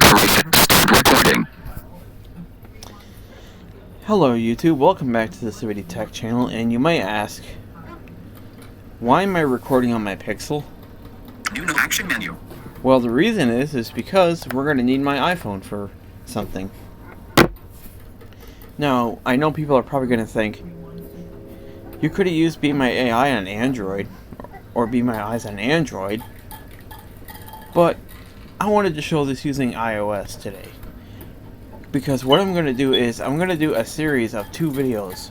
Start recording. Hello YouTube, welcome back to the Civity Tech channel, and you might ask, why am I recording on my Pixel? New no action menu. Well, the reason is because we're going to need my iPhone for something. Now, I know people are probably going to think, you could have used Be My AI on Android, or Be My Eyes on Android, but I wanted to show this using iOS today. Because what I'm going to do is, I'm going to do a series of 2 videos,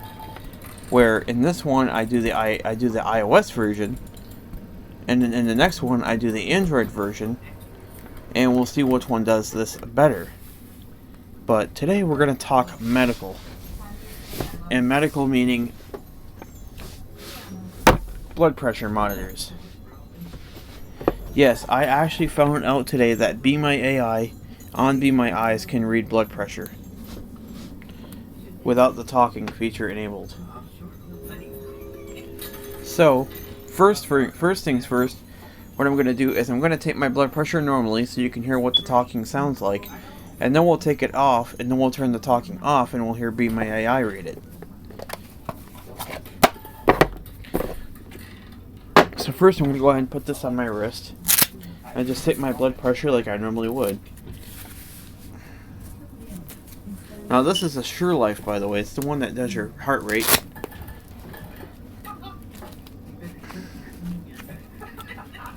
where in this one I do the iOS version, and then in the next one I do the Android version, and we'll see which one does this better. But today we're going to talk medical, and medical meaning blood pressure monitors. Yes, I actually found out today that Be My AI on Be My Eyes can read blood pressure without the talking feature enabled. So, first things first, what I'm going to do is I'm going to take my blood pressure normally so you can hear what the talking sounds like, and then we'll take it off, and then we'll turn the talking off, and we'll hear Be My AI read it. So first I'm going to go ahead and put this on my wrist, and just take my blood pressure like I normally would. Now this is a Sure Life, by the way. It's the one that does your heart rate.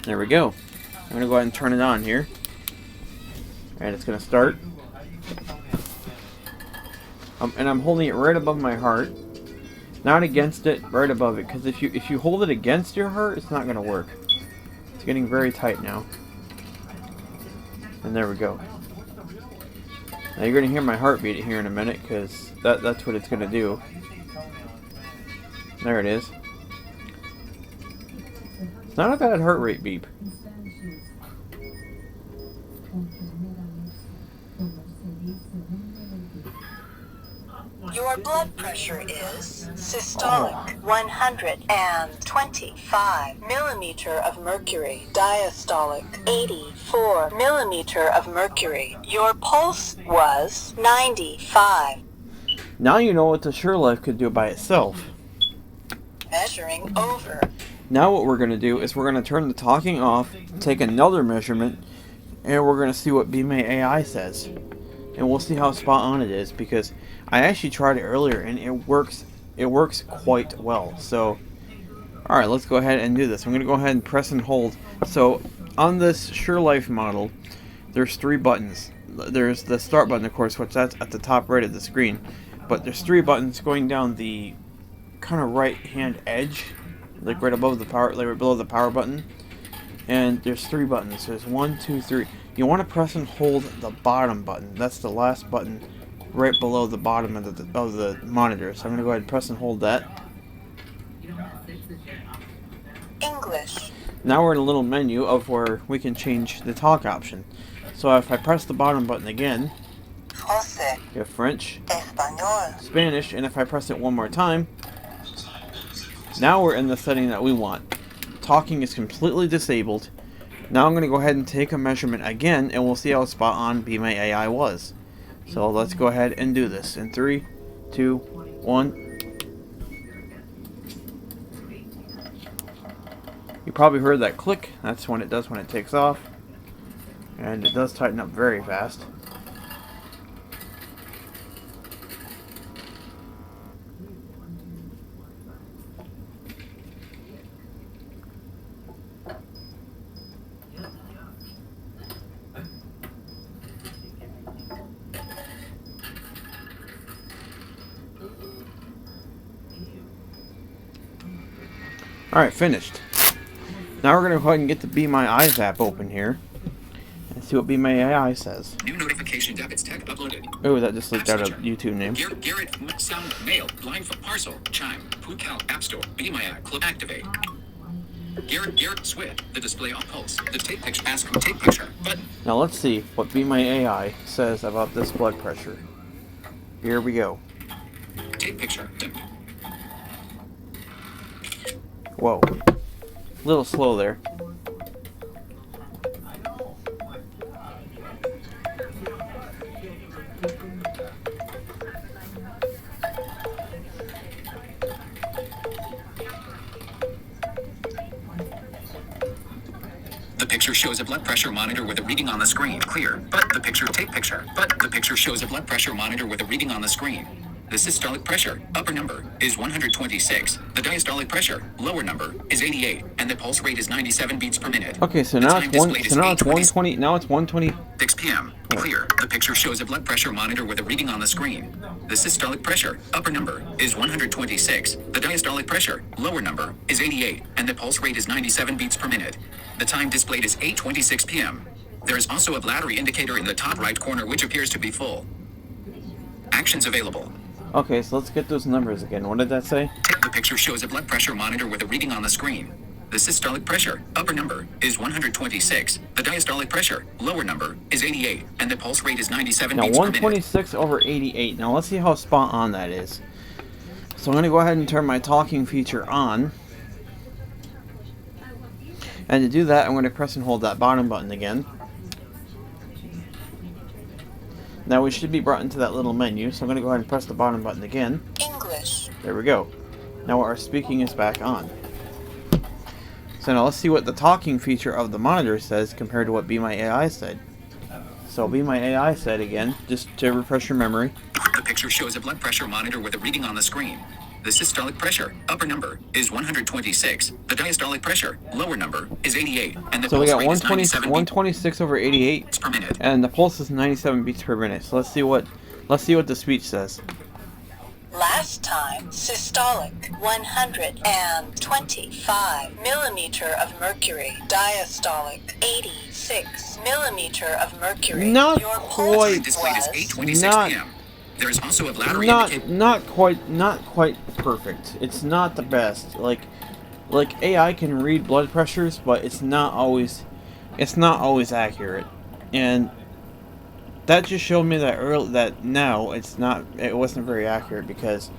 There we go. I'm going to go ahead and turn it on here. And it's going to start. And I'm holding it right above my heart. Not against it, right above it. Because if you hold it against your heart, it's not going to work. It's getting very tight now. And there we go. Now you're going to hear my heartbeat here in a minute, because that's what it's going to do. There it is. It's not a bad heart rate beep. Your blood pressure is systolic 125 millimeter of mercury, diastolic 84 millimeter of mercury. Your pulse was 95. Now you know what the Sure Life could do by itself. Measuring over. Now what we're going to do is we're going to turn the talking off, take another measurement, and we're going to see what Be My AI says. And we'll see how spot on it is, because I actually tried it earlier and it works quite well. So, alright, let's go ahead and do this. I'm going to go ahead and press and hold. So, on this Sure Life model, there's 3 buttons. There's the start button, of course, which that's at the top right of the screen. But there's 3 buttons going down the kind of right hand edge, like right above the power, like right below the power button. And there's 3 buttons. There's 1, 2, 3. You want to press and hold the bottom button. That's the last button right below the bottom of the monitor. So I'm going to go ahead and press and hold that. English. Now we're in a little menu of where we can change the talk option. So if I press the bottom button again, Français. you have French, Español. Spanish, and if I press it one more time, now we're in the setting that we want. Talking is completely disabled. Now I'm going to go ahead and take a measurement again, and we'll see how spot on Be My AI was. So let's go ahead and do this in 3, 2, 1. You probably heard that click. That's when it does when it takes off. And it does tighten up very fast. Alright, finished. Now we're going to go ahead and get the Be My Eyes app open here and see what Be My AI says. New notification David's tech uploaded. Oh, that just looked out a YouTube name. Garrett sound mail line for parcel chime Pukal App Store Be My Eye clip activate. Garrett switch the display on pulse the take picture ask take picture button. Now let's see what Be My AI says about this blood pressure. Here we go. Take picture. Whoa. A little slow there. shows a blood pressure monitor with a reading on the screen. Clear. But the picture take picture. But the picture shows a blood pressure monitor with a reading on the screen. The systolic pressure, upper number, is 126. The diastolic pressure, lower number, is 88, and the pulse rate is 97 beats per minute. Okay, so now it's 120. Now it's 120. 6 p.m. Clear. The picture shows a blood pressure monitor with a reading on the screen. The systolic pressure, upper number, is 126. The diastolic pressure, lower number, is 88, and the pulse rate is 97 beats per minute. The time displayed is 8:26 p.m. There is also a battery indicator in the top right corner which appears to be full. Actions available. Okay, so let's get those numbers again. What did that say? The picture shows a blood pressure monitor with a reading on the screen. The systolic pressure, upper number, is 126. The diastolic pressure, lower number, is 88, and the pulse rate is 97 Now beats per minute. 126 over 88. Now let's see how spot on that is. So I'm going to go ahead and turn my talking feature on. And to do that, I'm going to press and hold that bottom button again. Now we should be brought into that little menu, so I'm going to go ahead and press the bottom button again. English. There we go. Now our speaking is back on. So now let's see what the talking feature of the monitor says compared to what Be My AI said. So Be My AI said again, just to refresh your memory. The picture shows a blood pressure monitor with a reading on the screen. The systolic pressure, upper number, is 126. The diastolic pressure, lower number, is 88, and the So we pulse got rate is 97 126 over 88, beats per minute. and the pulse is 97 beats per minute. So let's see what the speech says. Last time, systolic, 125 millimeter of mercury. Diastolic, 86 millimeter of mercury. Not Your quite. pulse Displayed is was 8:26 p.m. There is also a battery Not indicator. not quite perfect. It's not the best. Like AI can read blood pressures, but it's not always accurate. And that just showed me that now it wasn't very accurate, because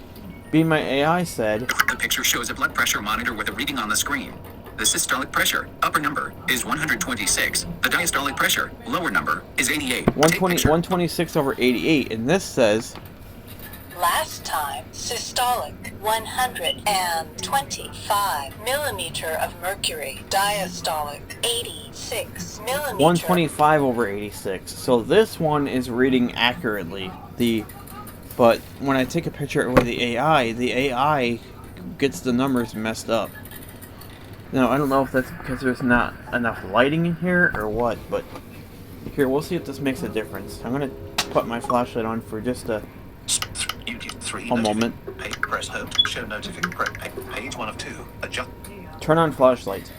Be My AI said The picture shows a blood pressure monitor with a reading on the screen. The systolic pressure, upper number, is 126. The diastolic pressure, lower number, is 88. Take picture. 126 over 88, and this says Last time, systolic, 125 millimeter of mercury. Diastolic, 86 millimeter. 125 over 86. So this one is reading accurately. But when I take a picture with the AI gets the numbers messed up. Now, I don't know if that's because there's not enough lighting in here or what, but here, we'll see if this makes a difference. I'm going to put my flashlight on for just a moment. Press home. Show notification. Page 1 of 2. Adjust. Turn on flashlight.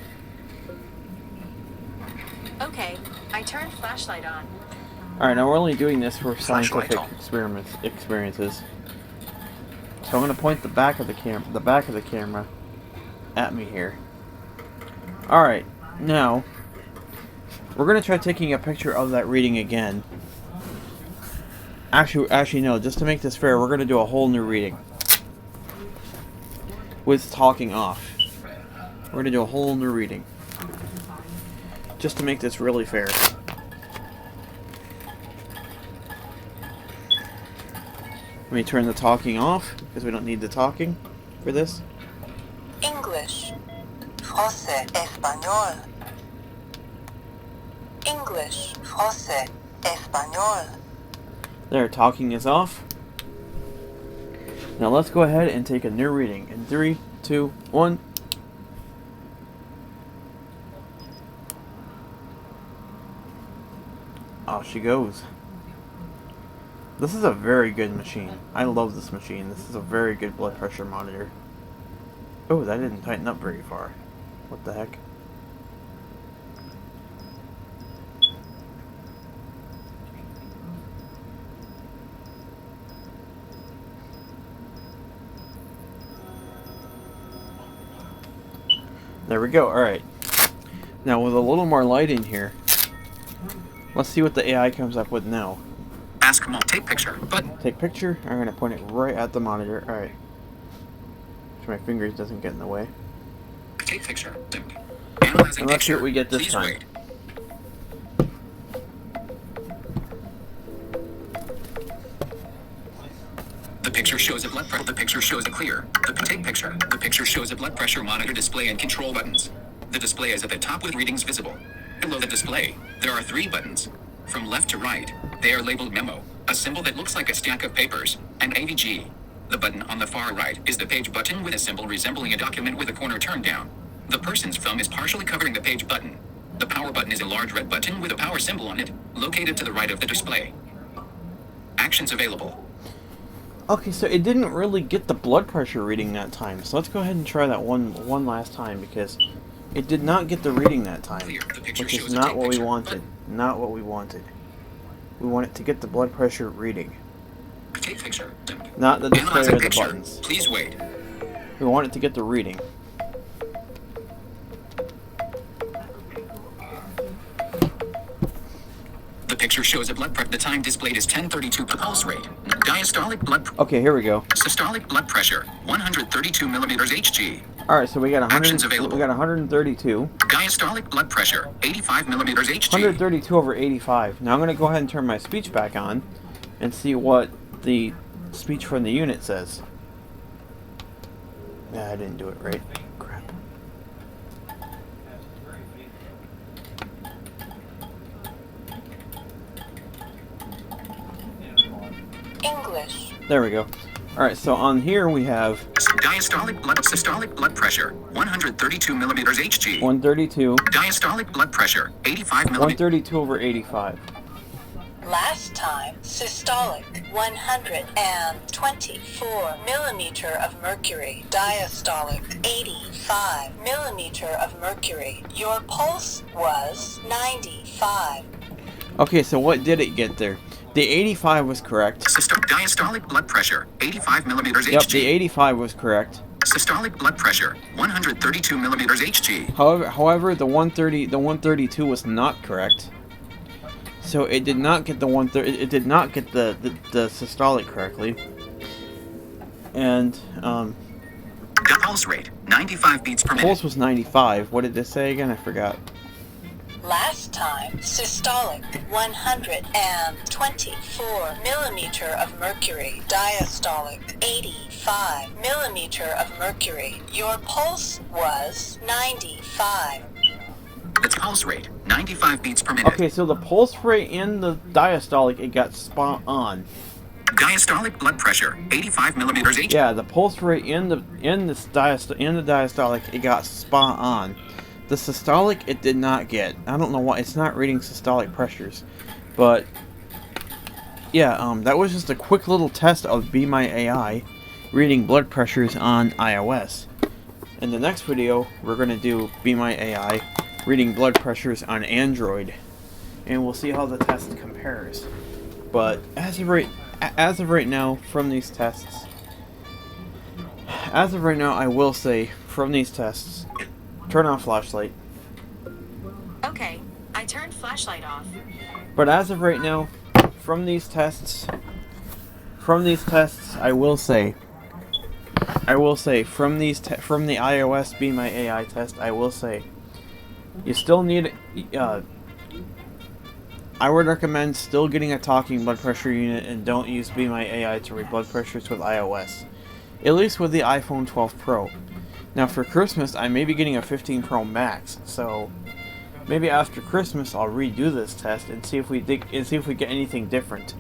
Okay, I turned flashlight on. Alright, now we're only doing this for Flashlight scientific on. experiences. So I'm going to point the back of the camera at me here. Alright, now we're going to try taking a picture of that reading again. Actually no, just to make this fair, we're going to do a whole new reading with talking off. We're going to do a whole new reading just to make this really fair. Let me turn the talking off, because we don't need the talking for this. English. Français. Espagnol. English. Français. Espagnol. There, talking is off. Now let's go ahead and take a new reading. In 3, 2, 1. Off she goes. This is a very good machine. I love this machine. This is a very good blood pressure monitor. Oh, that didn't tighten up very far. What the heck? There we go. Alright. Now with a little more light in here, let's see what the AI comes up with now. Ask mom. Take picture. Button. Take picture. I'm going to point it right at the monitor. Alright. So my fingers doesn't get in the way. Take picture. Analyzing And let's see picture. what we get this Please time. wait. The picture shows a blood pressure. The picture shows a clear. Take picture. The picture shows a blood pressure monitor display and control buttons. The display is at the top with readings visible. below the display, there are 3 buttons. From left to right, they are labeled Memo, a symbol that looks like a stack of papers, and AVG. The button on the far right is the Page button with a symbol resembling a document with a corner turned down. The person's thumb is partially covering the Page button. The Power button is a large red button with a power symbol on it, located to the right of the display. Actions available. Okay, so it didn't really get the blood pressure reading that time. So let's go ahead and try that one last time, because it did not get the reading that time, Clear. The picture which shows is a not tape what we picture. wanted. Not what we wanted. We want it to get the blood pressure reading, Take picture. not the display Analyzing or the picture. buttons. Please wait. We want it to get the reading. The picture shows a blood pressure. The time displayed is 10:32. Pulse rate. Diastolic blood. Okay, here we go. Systolic blood pressure. 132 millimeters Hg. All right, so we got Actions 100. available. We got 132. Diastolic blood pressure. 85 millimeters Hg. 132 over 85. Now I'm going to go ahead and turn my speech back on and see what the speech from the unit says. Yeah, I didn't do it right. Crap. English. There we go. Alright, so on here we have Systolic blood pressure. 132 millimeters Hg. 132. Diastolic blood pressure. 85 millimeters. 132 over 85. Last time, systolic, 124 millimeter of mercury. Diastolic, 85 millimeter of mercury. Your pulse was 95. Okay, so what did it get there? The 85 was correct. Diastolic blood pressure. 85 millimeters Hg. Yep, the 85 was correct. Systolic blood pressure. 132 millimeters Hg. However, the 132 was not correct. So it did not get the 130. It did not get the systolic correctly. And Pulse rate. 95 beats per minute. pulse was 95. What did this say again? I forgot. Last time, systolic, 124 millimeter of mercury. Diastolic, 85 millimeter of mercury. Your pulse was 95. Its pulse rate. 95 beats per minute. Okay, so the pulse rate in the diastolic, it got spot on. Diastolic blood pressure. 85 millimeters Hg. Yeah, the pulse rate in the diastolic, it got spot on. The systolic, it did not get. I don't know why it's not reading systolic pressures, but yeah, that was just a quick little test of Be My AI reading blood pressures on iOS. In the next video, we're gonna do Be My AI reading blood pressures on Android, and we'll see how the test compares. But as of right now, from these tests, I will say from these tests, turn on flashlight. Okay, I turned flashlight off. But as of right now, from these tests, I will say from the iOS Be My AI test, I will say you still need. I would recommend still getting a talking blood pressure unit and don't use Be My AI to read blood pressures with iOS. At least with the iPhone 12 Pro. Now for Christmas, I may be getting a 15 Pro Max, so maybe after Christmas I'll redo this test and see if we get anything different,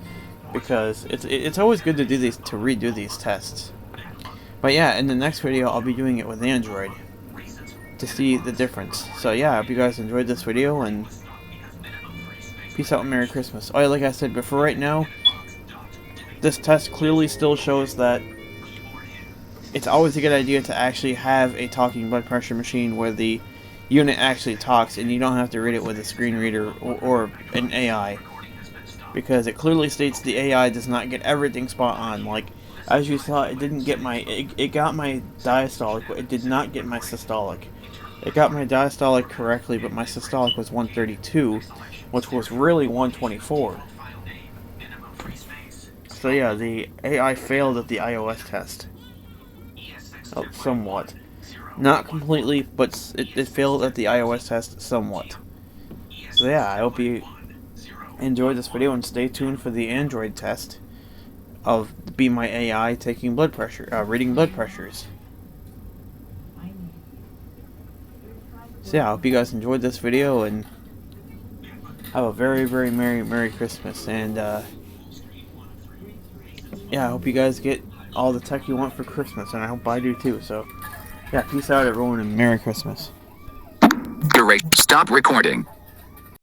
because it's always good to redo these tests. But yeah, in the next video I'll be doing it with Android to see the difference. So yeah, I hope you guys enjoyed this video, and peace out and Merry Christmas. Oh yeah, like I said, but for right now, this test clearly still shows that it's always a good idea to actually have a talking blood pressure machine where the unit actually talks and you don't have to read it with a screen reader or an AI, because it clearly states the AI does not get everything spot on. Like, as you saw, it didn't get it got my diastolic, but it did not get my systolic. It got my diastolic correctly, but my systolic was 132, which was really 124. So yeah, the AI failed at the iOS test. Oh, somewhat. Not completely, but it failed at the iOS test somewhat. So yeah, I hope you enjoyed this video and stay tuned for the Android test of Be My AI taking blood pressure, reading blood pressures. So yeah, I hope you guys enjoyed this video, and have a very, very Merry Christmas. And, yeah, I hope you guys get all the tech you want for Christmas. And I hope I do too. So, yeah, peace out, everyone, and Merry Christmas. Stop recording.